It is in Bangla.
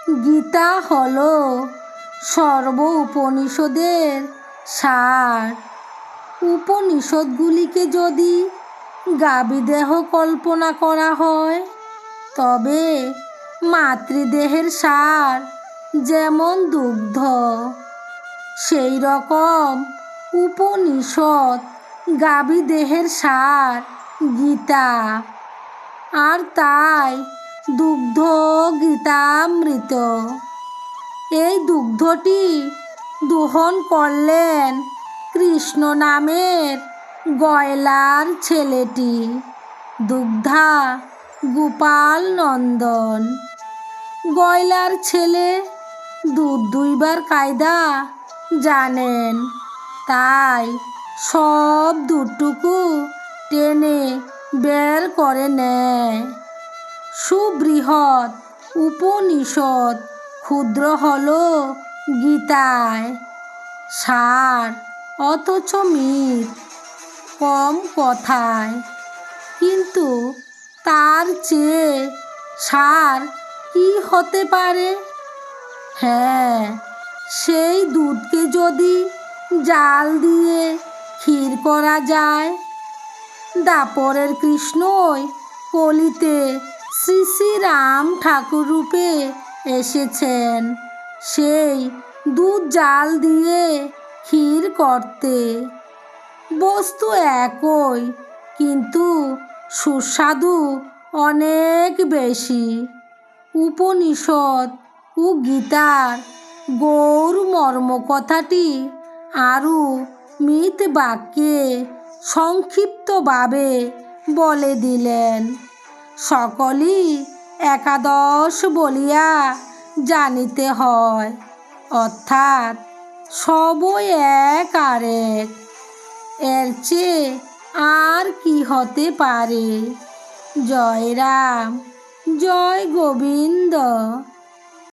গীতা হলো সর্ব উপনিষদের সার। উপনিষদগুলিকে যদি গাভীদেহ কল্পনা করা হয়, তবে মাতৃদেহের সার যেমন দুগ্ধ, সেই রকম উপনিষদ গাভীদেহের সার গীতা। আর তাই দুগ্ধ গীতামৃত। এই দুগ্ধটি দোহন করলেন কৃষ্ণ নামের গয়লার ছেলেটি, দুগ্ধা গোপাল নন্দন। গয়লার ছেলে দুধ দুইবার কায়দা জানেন, তাই সব দুধটুকু টেনে বের করে নেয়। সুবৃহৎ উপনিষদ ক্ষুদ্র হলো গীতায় সার, অথচ মিথ কম কথায়। কিন্তু তার চেয়ে সার কি হতে পারে? হ্যাঁ, সেই দুধকে যদি জাল দিয়ে ক্ষীর করা যায়। দাপরের কৃষ্ণই কলিতে শ্রী শ্রী রাম ঠাকুর রূপে এসেছেন সেই দুধ জাল দিয়ে ক্ষীর করতে। বস্তু একই, কিন্তু সুস্বাদু অনেক বেশি। উপনিষদ ও গীতার গৌর মর্ম কথাটি আরও মিত বাক্যে সংক্ষিপ্তভাবে বলে দিলেন। সকলই একাদশ বলিয়া জানিতে হয়, অর্থাৎ সবই এক আর এক। এর চেয়ে আর কি হতে পারে? জয় রাম, জয় গোবিন্দ।